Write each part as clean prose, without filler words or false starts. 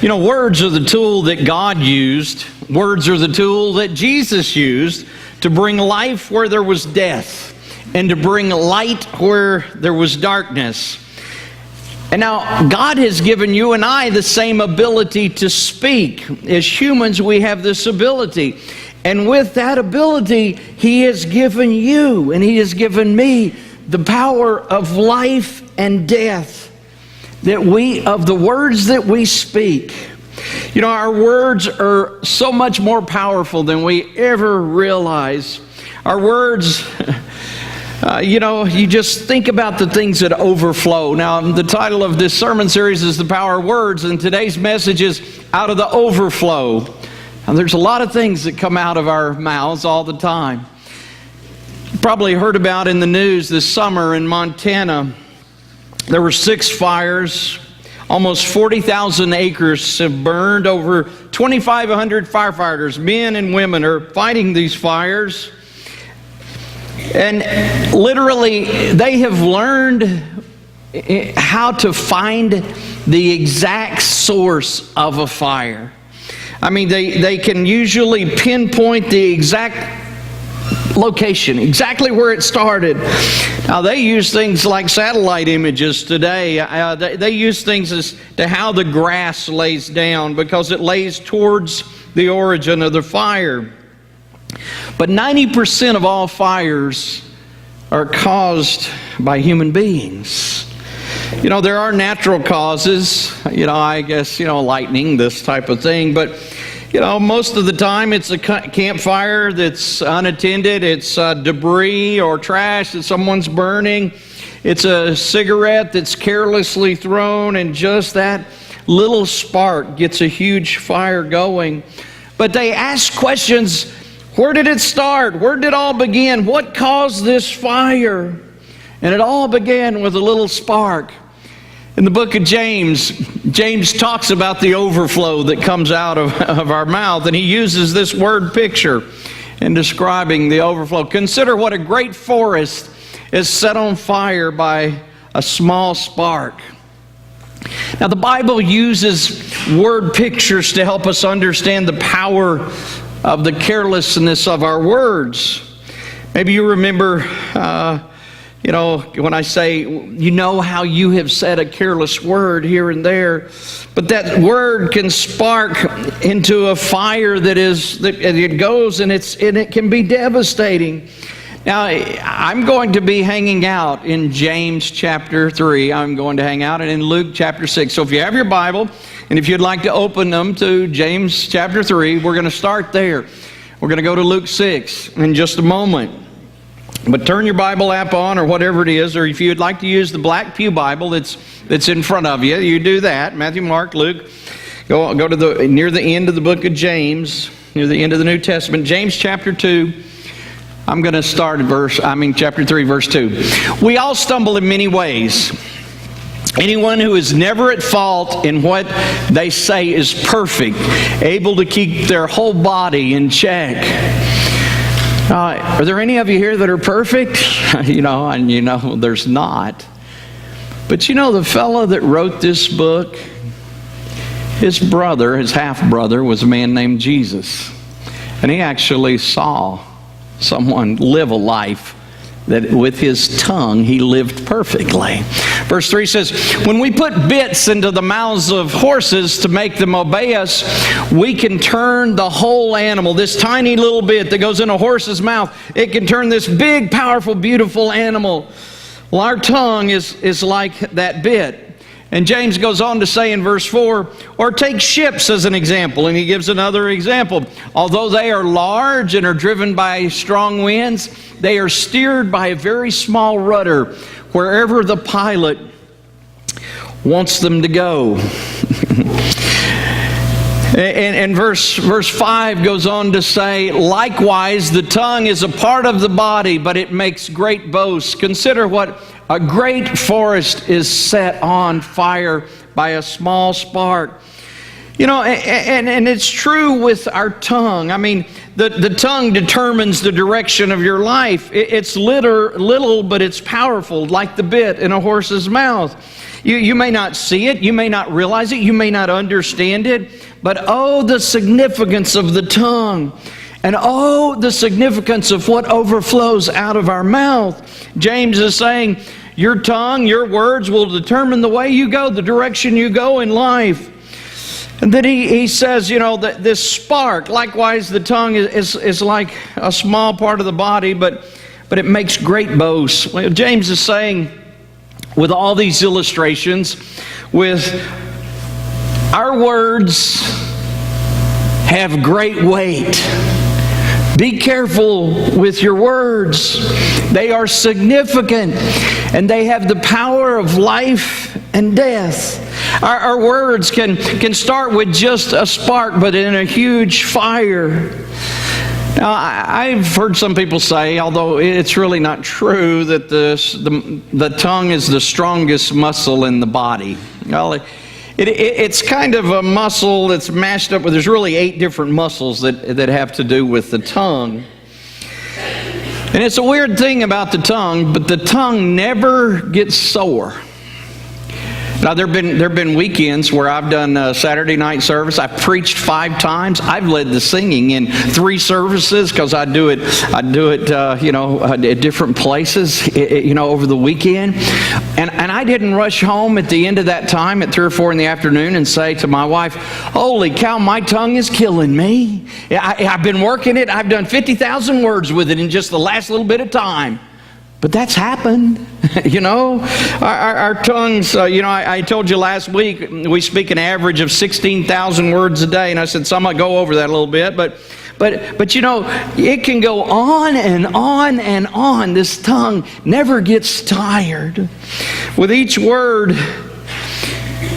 You know, words are the tool that God used. Words are the tool that Jesus used to bring life where there was death and to bring light where there was darkness. And now, God has given you and I the same ability to speak. As humans, we have this ability. And with that ability, He has given you and He has given me the power of life and death. Of the words that we speak. You know, our words are so much more powerful than we ever realize. Our words, you just think about the things that overflow. Now, the title of this sermon series is The Power of Words, and today's message is Out of the Overflow. Now, there's a lot of things that come out of our mouths all the time. You probably heard about in the news this summer in Montana. There were 6 fires. Almost 40,000 acres have burned. Over 2,500 firefighters, men and women, are fighting these fires. And literally, they have learned how to find the exact source of a fire. I mean, they can usually pinpoint the exact location, exactly where it started. Now, they use things like satellite images today. They use things as to how the grass lays down because it lays towards the origin of the fire. But 90% of all fires are caused by human beings. You know, there are natural causes, lightning, this type of thing, but most of the time it's a campfire that's unattended. It's debris or trash that someone's burning. It's a cigarette that's carelessly thrown, and just that little spark gets a huge fire going. But they ask questions. Where did it start? Where did it all begin? What caused this fire? And it all began with a little spark. In the book of James, James talks about the overflow that comes out of our mouth, and he uses this word picture in describing the overflow. Consider what a great forest is set on fire by a small spark. Now, the Bible uses word pictures to help us understand the power of the carelessness of our words. Maybe you remember when I say, how you have said a careless word here and there, but that word can spark into a fire that it goes and it can be devastating. Now, I'm going to be hanging out in James chapter 3. I'm going to hang out in Luke chapter 6. So if you have your Bible, and if you'd like to open them to James chapter 3, we're going to start there. We're going to go to Luke 6 in just a moment. But turn your Bible app on or whatever it is, or if you'd like to use the Black Pew Bible that's in front of you, you do that. Matthew, Mark, Luke. Go to near the end of the book of James, near the end of the New Testament. James chapter 2. I'm going to start at chapter 3, verse 2. We all stumble in many ways. Anyone who is never at fault in what they say is perfect, able to keep their whole body in check. Are there any of you here that are perfect? There's not. But the fellow that wrote this book, his half-brother, was a man named Jesus. And he actually saw someone live a life that with his tongue he lived perfectly. Verse 3 says, when we put bits into the mouths of horses to make them obey us, we can turn the whole animal. This tiny little bit that goes in a horse's mouth, it can turn this big, powerful, beautiful animal. Well, our tongue is like that bit. And James goes on to say in verse 4, or take ships as an example. And he gives another example. Although they are large and are driven by strong winds, they are steered by a very small rudder wherever the pilot wants them to go. And verse 5 goes on to say, likewise, the tongue is a part of the body, but it makes great boasts. Consider what a great forest is set on fire by a small spark. You know, and it's true with our tongue. I mean, the tongue determines the direction of your life. It's little, but it's powerful, like the bit in a horse's mouth. You may not see it, you may not realize it, you may not understand it, but oh, the significance of the tongue. And oh, the significance of what overflows out of our mouth. James is saying, your tongue, your words will determine the way you go, the direction you go in life. And then he says, you know, that this spark, likewise the tongue is like a small part of the body, but it makes great boasts. James is saying, with all these illustrations, with our words have great weight. Be careful with your words. They are significant, and they have the power of life and death. Our words can start with just a spark, but in a huge fire. Now, I've heard some people say, although it's really not true, that the tongue is the strongest muscle in the body. Well, it's kind of a muscle that's mashed up, but there's really 8 different muscles that have to do with the tongue. And it's a weird thing about the tongue, but the tongue never gets sore. Now, there have been weekends where I've done Saturday night service. I've preached 5 times. I've led the singing in 3 services because I do it, at different places, over the weekend. And I didn't rush home at the end of that time at 3 or 4 in the afternoon and say to my wife, "Holy cow, my tongue is killing me. I've been working it. I've done 50,000 words with it in just the last little bit of time." But that's happened, Our tongues, I told you last week, we speak an average of 16,000 words a day. And I said, so I might go over that a little bit. But it can go on and on and on. This tongue never gets tired. With each word,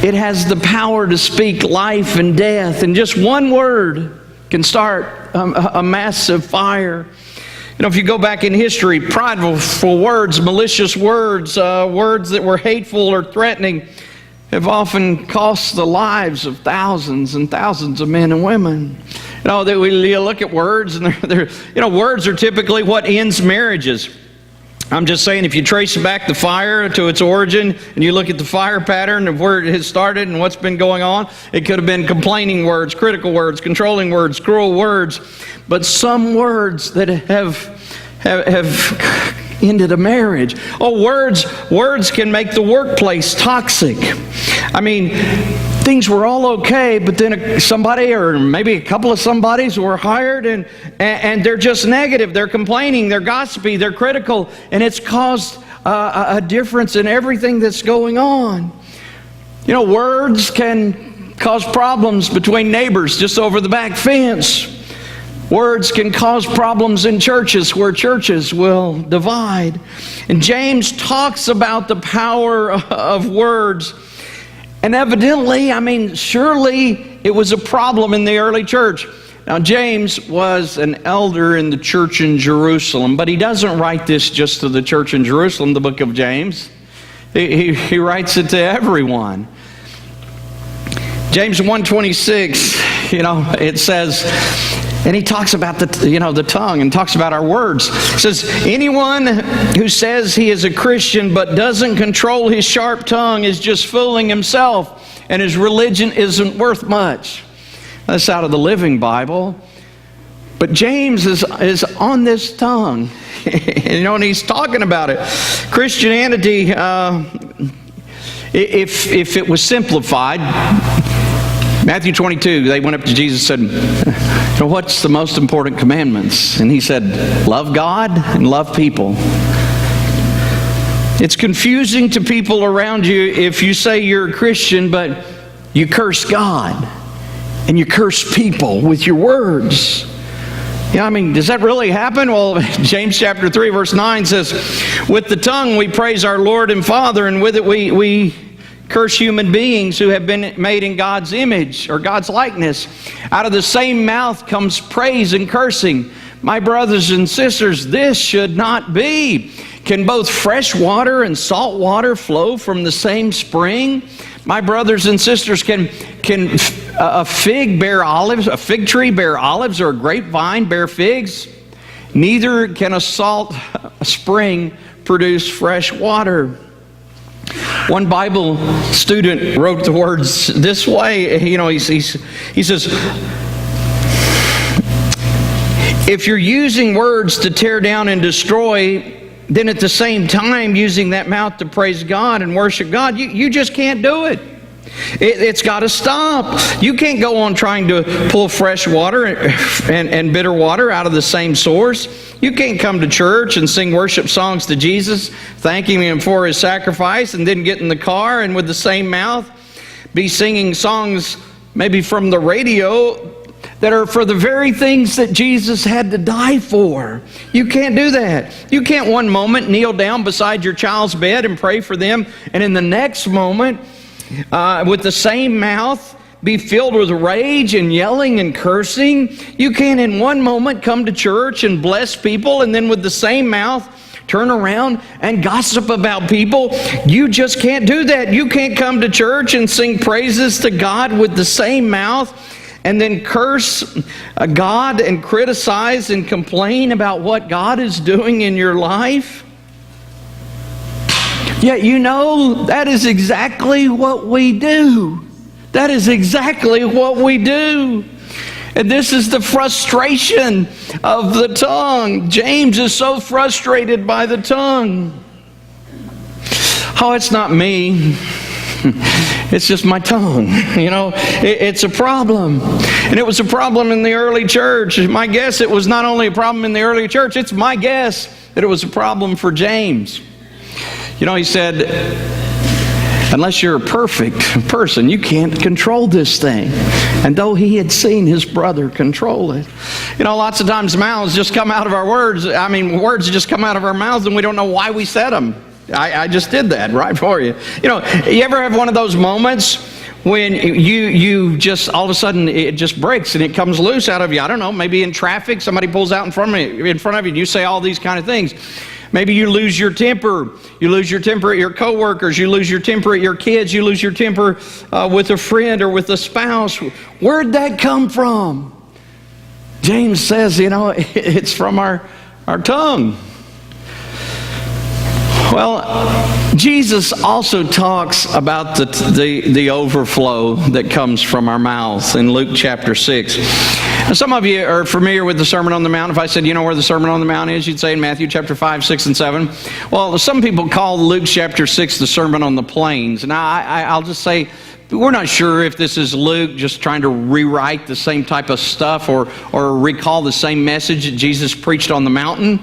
it has the power to speak life and death. And just one word can start a massive fire. If you go back in history, prideful words, malicious words, words that were hateful or threatening have often cost the lives of thousands and thousands of men and women. You look at words, and words are typically what ends marriages. I'm just saying, if you trace back the fire to its origin and you look at the fire pattern of where it has started and what's been going on, it could have been complaining words, critical words, controlling words, cruel words. But some words that have ended a marriage. Oh, words can make the workplace toxic. I mean, things were all okay, but then somebody, or maybe a couple of somebodies, were hired and they're just negative. They're complaining, they're gossipy, they're critical, and it's caused a difference in everything that's going on. Words can cause problems between neighbors just over the back fence. Words can cause problems in churches where churches will divide. And James talks about the power of words. And evidently, surely it was a problem in the early church. Now, James was an elder in the church in Jerusalem, but he doesn't write this just to the church in Jerusalem, the book of James. He writes it to everyone. James 1:26, it says, and he talks about the tongue and talks about our words. It says, anyone who says he is a Christian but doesn't control his sharp tongue is just fooling himself, and his religion isn't worth much. That's out of the Living Bible. But James is on this tongue, and he's talking about it. Christianity, if it was simplified, Matthew 22, they went up to Jesus and said, what's the most important commandments? And he said, love God and love people. It's confusing to people around you if you say you're a Christian, but you curse God and you curse people with your words. Does that really happen? Well, James chapter 3, verse 9 says, with the tongue we praise our Lord and Father, and with it we curse human beings who have been made in God's image or God's likeness. Out of the same mouth comes praise and cursing. My brothers and sisters, this should not be. Can both fresh water and salt water flow from the same spring? My brothers and sisters, can can a fig bear olives, a fig tree bear olives, or a grapevine bear figs? Neither can a salt spring produce fresh water. One Bible student wrote the words this way. He says, if you're using words to tear down and destroy, then at the same time using that mouth to praise God and worship God, you just can't do it. It's got to stop. You can't go on trying to pull fresh water and bitter water out of the same source. You can't come to church and sing worship songs to Jesus, thanking Him for His sacrifice, and then get in the car and with the same mouth be singing songs maybe from the radio that are for the very things that Jesus had to die for. You can't do that. You can't one moment kneel down beside your child's bed and pray for them, and in the next moment, with the same mouth, be filled with rage and yelling and cursing. You can't in one moment come to church and bless people, and then with the same mouth turn around and gossip about people. You just can't do that. You can't come to church and sing praises to God with the same mouth and then curse God and criticize and complain about what God is doing in your life. Yet that is exactly what we do. That is exactly what we do. And this is the frustration of the tongue. James is so frustrated by the tongue. Oh, it's not me. It's just my tongue. It's a problem. And it was a problem in the early church. My guess, it was not only a problem in the early church, it's my guess that it was a problem for James. He said, unless you're a perfect person, you can't control this thing. And though he had seen his brother control it. Lots of times mouths just come out of our words. Words just come out of our mouths and we don't know why we said them. I just did that right for you. You ever have one of those moments when you just, all of a sudden, it just breaks and it comes loose out of you? I don't know, maybe in traffic, somebody pulls out in front of you and you say all these kind of things. Maybe you lose your temper. You lose your temper at your coworkers. You lose your temper at your kids. You lose your temper with a friend or with a spouse. Where'd that come from? James says, it's from our tongue. Well, Jesus also talks about the overflow that comes from our mouths in Luke chapter 6. Now, some of you are familiar with the Sermon on the Mount. If I said, where the Sermon on the Mount is, you'd say in Matthew chapter 5, 6, and 7. Well, some people call Luke chapter 6 the Sermon on the Plains. Now, I'll just say, we're not sure if this is Luke just trying to rewrite the same type of stuff or recall the same message that Jesus preached on the mountain.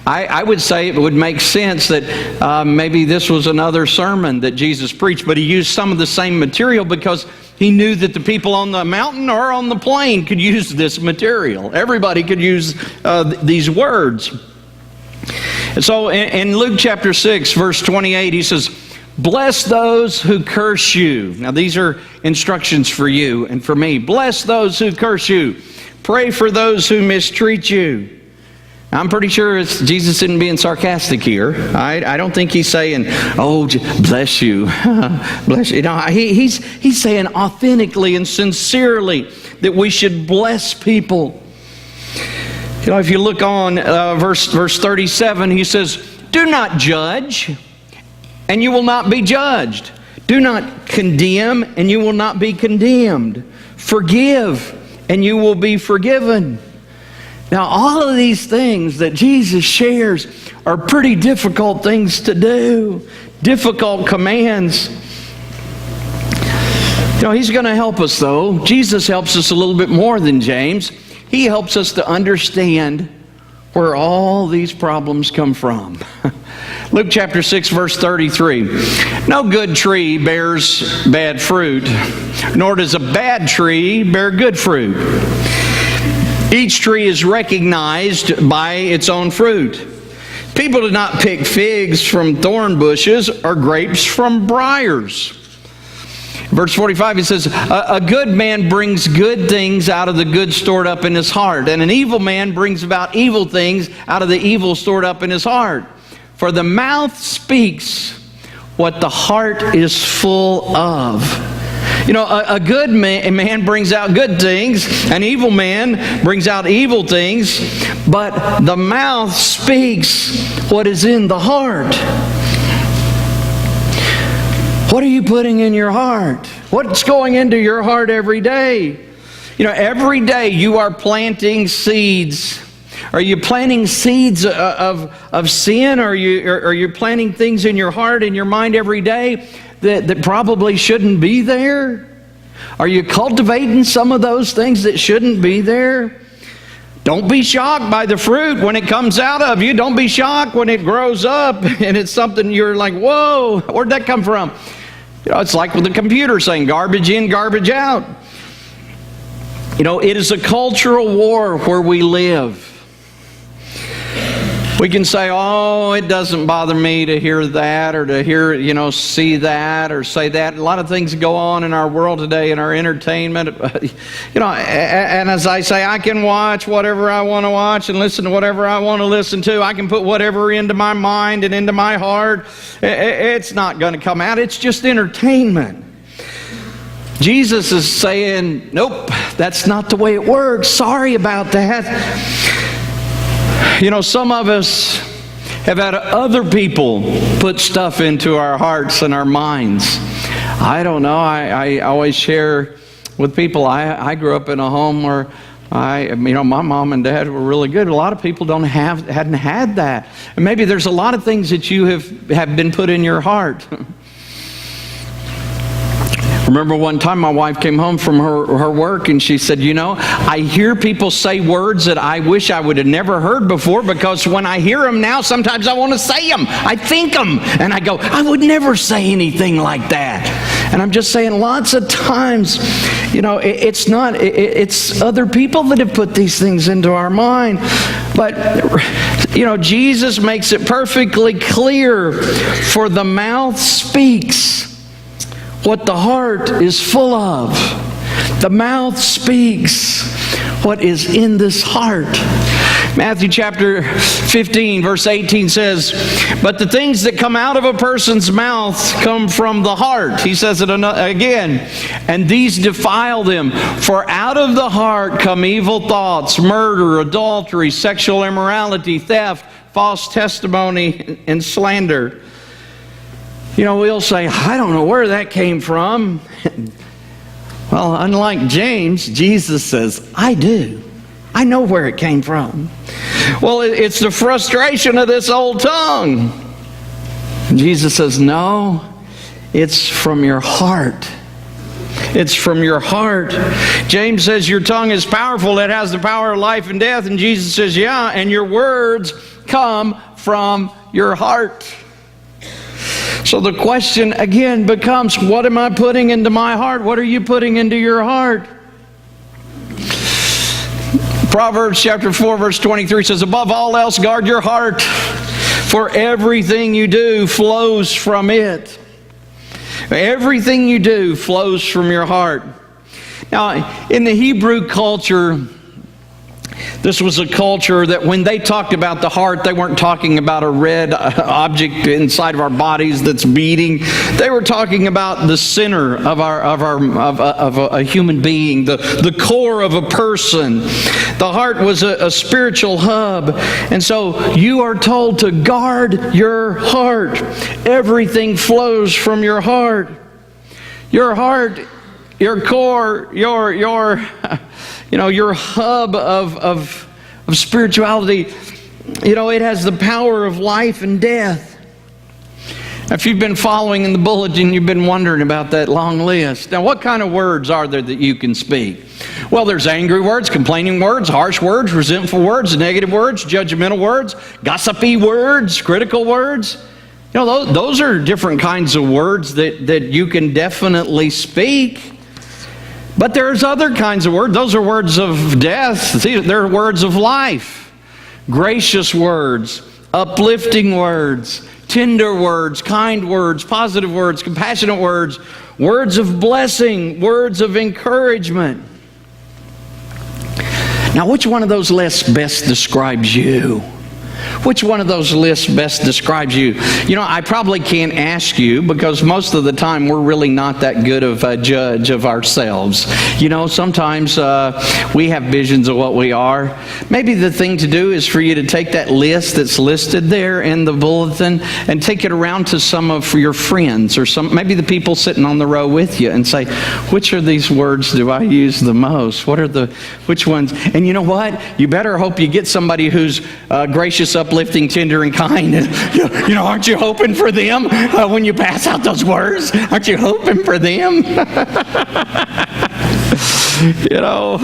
I would say it would make sense that maybe this was another sermon that Jesus preached, but he used some of the same material because he knew that the people on the mountain or on the plain could use this material. Everybody could use these words. And so in Luke chapter 6, verse 28, he says, bless those who curse you. Now these are instructions for you and for me. Bless those who curse you. Pray for those who mistreat you. I'm pretty sure Jesus isn't being sarcastic here. I don't think he's saying, oh, bless you. Bless you. He's saying authentically and sincerely that we should bless people. If you look on verse 37, he says, do not judge, and you will not be judged. Do not condemn, and you will not be condemned. Forgive, and you will be forgiven. Now, all of these things that Jesus shares are pretty difficult things to do, difficult commands. He's going to help us, though. Jesus helps us a little bit more than James. He helps us to understand where all these problems come from. Luke chapter 6, verse 33. No good tree bears bad fruit, nor does a bad tree bear good fruit. Each tree is recognized by its own fruit. People do not pick figs from thorn bushes or grapes from briars. Verse 45, he says, a good man brings good things out of the good stored up in his heart, and an evil man brings about evil things out of the evil stored up in his heart. For the mouth speaks what the heart is full of. You know, a good man brings out good things. An evil man brings out evil things. But the mouth speaks what is in the heart. What are you putting in your heart? What's going into your heart every day? You know, every day you are planting seeds. Are you planting seeds of sin? Or are you planting things in your heart, in your mind every day that probably shouldn't be there? Are you cultivating some of those things that shouldn't be there? Don't be shocked by the fruit when it comes out of you. Don't be shocked when it grows up and it's something you're like, whoa, where'd that come from? You know, it's like with the computer saying garbage in, garbage out. You know, it is a cultural war where we live. We can say, oh, it doesn't bother me to hear that or to hear, see that or say that. A lot of things go on in our world today in our entertainment. And as I say, I can watch whatever I want to watch and listen to whatever I want to listen to. I can put whatever into my mind and into my heart. It's not going to come out. It's just entertainment. Jesus is saying, nope, that's not the way it works. Sorry about that. You know, some of us have had other people put stuff into our hearts and our minds. I don't know. I always share with people. I grew up in a home where my mom and dad were really good. A lot of people hadn't had that. And maybe there's a lot of things that you have been put in your heart. Remember one time my wife came home from her work and she said, I hear people say words that I wish I would have never heard before, because when I hear them now, sometimes I want to say them. I think them. And I go, I would never say anything like that. And I'm just saying, lots of times, it's other people that have put these things into our mind. But, Jesus makes it perfectly clear, for the mouth speaks what the heart is full of. The mouth speaks what is in this heart. Matthew chapter 15, verse 18 says, but the things that come out of a person's mouth come from the heart. He says it again. And these defile them. For out of the heart come evil thoughts, murder, adultery, sexual immorality, theft, false testimony, and slander. We'll say, I don't know where that came from. Well, unlike James, Jesus says, I do. I know where it came from. Well, it's the frustration of this old tongue. Jesus says, no, it's from your heart. It's from your heart. James says your tongue is powerful. It has the power of life and death. And Jesus says, yeah, and your words come from your heart. So the question again becomes, what am I putting into my heart? What are you putting into your heart? Proverbs chapter 4, verse 23 says, above all else, guard your heart, for everything you do flows from it. Everything you do flows from your heart. Now, in the Hebrew culture, this was a culture that when they talked about the heart, they weren't talking about a red object inside of our bodies that's beating. They were talking about the center of a human being, the core of a person. The heart was a spiritual hub. And so you are told to guard your heart. Everything flows from your heart. Your heart, your core, your hub of spirituality, it has the power of life and death. If you've been following in the bulletin, you've been wondering about that long list. Now, what kind of words are there that you can speak? Well, there's angry words, complaining words, harsh words, resentful words, negative words, judgmental words, gossipy words, critical words. Those are different kinds of words that you can definitely speak. But there's other kinds of words. Those are words of death. See, they're words of life. Gracious words, uplifting words, tender words, kind words, positive words, compassionate words, words of blessing, words of encouragement. Now, which one of those lists best describes you? Which one of those lists best describes you? You know, I probably can't ask you because most of the time we're really not that good of a judge of ourselves. You know, sometimes we have visions of what we are. Maybe the thing to do is for you to take that list that's listed there in the bulletin and take it around to some of your friends or maybe the people sitting on the row with you and say, which of these words do I use the most? Which ones? And you know what? You better hope you get somebody who's gracious, uplifting, tender, and kind. You know, aren't you hoping for them when you pass out those words? Aren't you hoping for them? You know,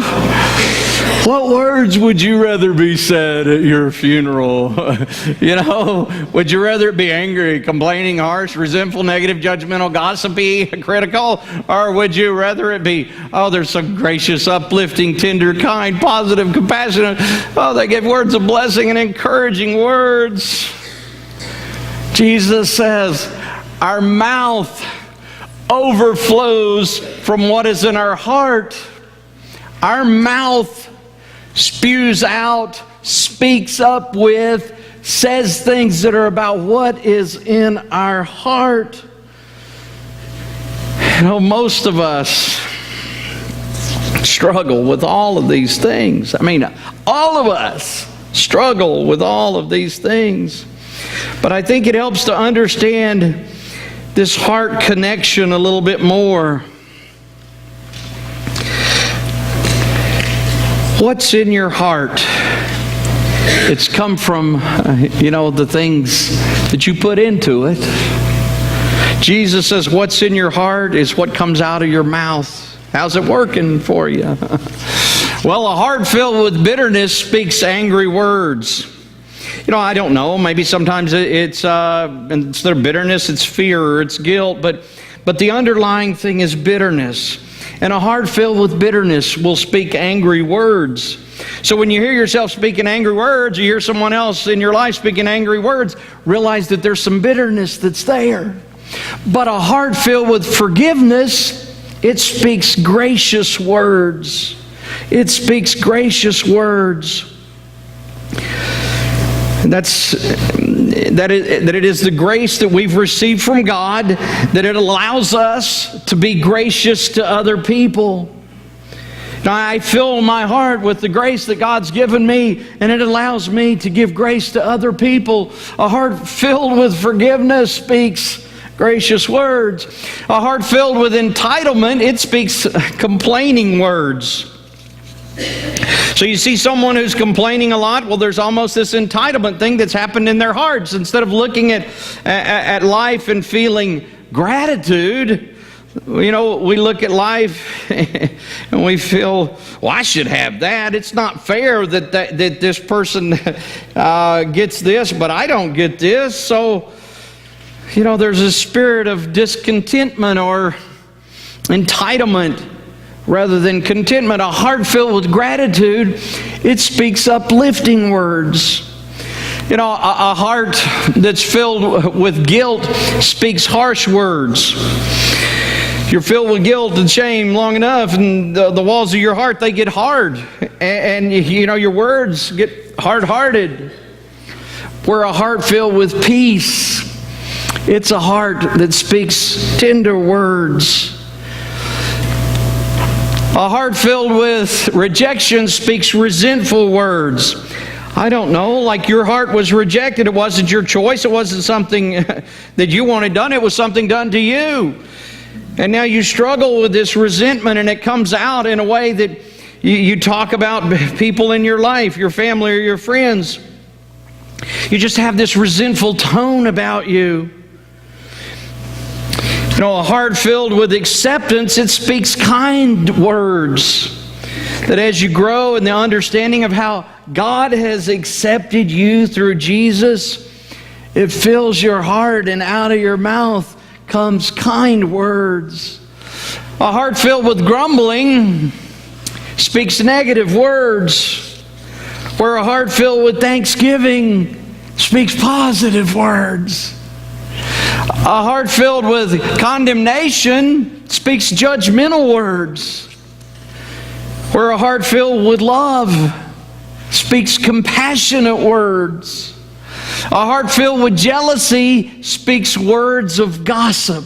what words would you rather be said at your funeral? You know, would you rather it be angry, complaining, harsh, resentful, negative, judgmental, gossipy, critical? Or would you rather it be, oh, there's some gracious, uplifting, tender, kind, positive, compassionate. Oh, they give words of blessing and encouraging words. Jesus says, our mouth overflows from what is in our heart. Our mouth spews out, speaks up with, says things that are about what is in our heart. You know, most of us struggle with all of these things. I mean, all of us struggle with all of these things. But I think it helps to understand this heart connection a little bit more. What's in your heart? It's come from, the things that you put into it. Jesus says what's in your heart is what comes out of your mouth. How's it working for you? Well, a heart filled with bitterness speaks angry words. You know, I don't know. Maybe sometimes it's instead of bitterness, it's fear or it's guilt. But the underlying thing is bitterness. And a heart filled with bitterness will speak angry words. So when you hear yourself speaking angry words, you hear someone else in your life speaking angry words, realize that there's some bitterness that's there. But a heart filled with forgiveness, it speaks gracious words. It speaks gracious words. That it is the grace that we've received from God, that it allows us to be gracious to other people. Now, I fill my heart with the grace that God's given me, and it allows me to give grace to other people. A heart filled with forgiveness speaks gracious words. A heart filled with entitlement, it speaks complaining words. So you see someone who's complaining a lot, well, there's almost this entitlement thing that's happened in their hearts. Instead of looking at life and feeling gratitude, you know, we look at life and we feel, well, I should have that. It's not fair that this person gets this, but I don't get this. So, you know, there's a spirit of discontentment or entitlement rather than contentment. A heart filled with gratitude, it speaks uplifting words. You know, a heart that's filled with guilt speaks harsh words. You're filled with guilt and shame long enough, and the walls of your heart, they get hard. And you know, your words get hard-hearted. Where a heart filled with peace, it's a heart that speaks tender words. A heart filled with rejection speaks resentful words. I don't know, like your heart was rejected. It wasn't your choice. It wasn't something that you wanted done. It was something done to you. And now you struggle with this resentment, and it comes out in a way that you talk about people in your life, your family or your friends. You just have this resentful tone about you. You know, a heart filled with acceptance, it speaks kind words. That as you grow in the understanding of how God has accepted you through Jesus, it fills your heart, and out of your mouth comes kind words. A heart filled with grumbling speaks negative words, where a heart filled with thanksgiving speaks positive words. A heart filled with condemnation speaks judgmental words, where a heart filled with love speaks compassionate words. A heart filled with jealousy speaks words of gossip,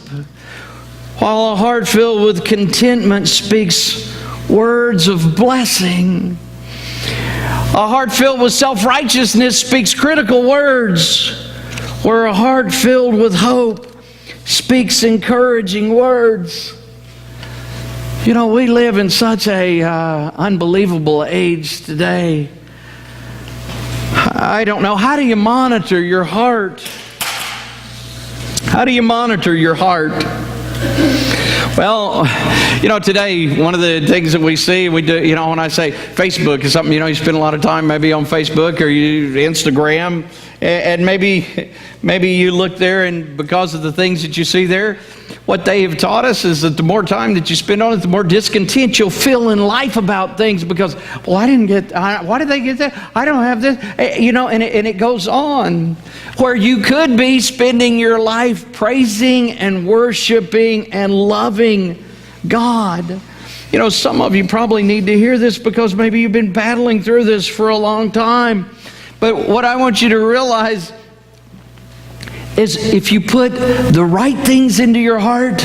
while a heart filled with contentment speaks words of blessing. A heart filled with self-righteousness speaks critical words, where a heart filled with hope speaks encouraging words. You know, we live in such a unbelievable age today. I don't know. How do you monitor your heart? How do you monitor your heart? Well, you know, today, one of the things that we see, we do, you know, when I say Facebook is something, you know, you spend a lot of time maybe on Facebook or you Instagram, and maybe you look there, and because of the things that you see there, what they have taught us is that the more time that you spend on it, the more discontent you'll feel in life about things, because, well, why did they get that? I don't have this. You know, and it goes on, where you could be spending your life praising and worshiping and loving God. You know, some of you probably need to hear this because maybe you've been battling through this for a long time. But what I want you to realize is, if you put the right things into your heart,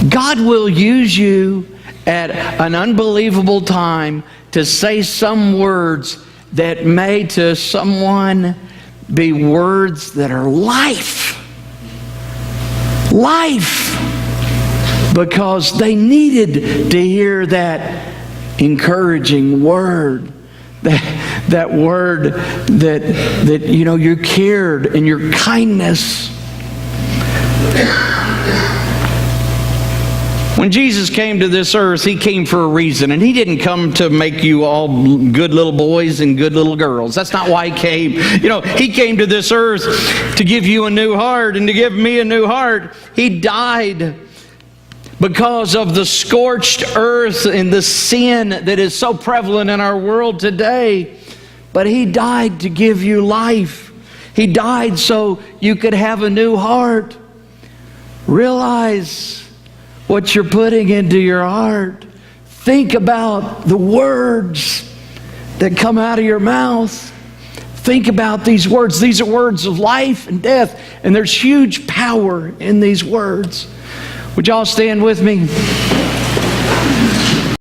God will use you at an unbelievable time to say some words that may to someone be words that are life. Life. Because they needed to hear that encouraging word. That word that you know, you cared, and your kindness. When Jesus came to this earth, He came for a reason, and He didn't come to make you all good little boys and good little girls. That's not why He came. You know, He came to this earth to give you a new heart and to give me a new heart. He died because of the scorched earth and the sin that is so prevalent in our world today. But He died to give you life. He died so you could have a new heart. Realize what you're putting into your heart. Think about the words that come out of your mouth. Think about these words. These are words of life and death, and there's huge power in these words. Would y'all stand with me?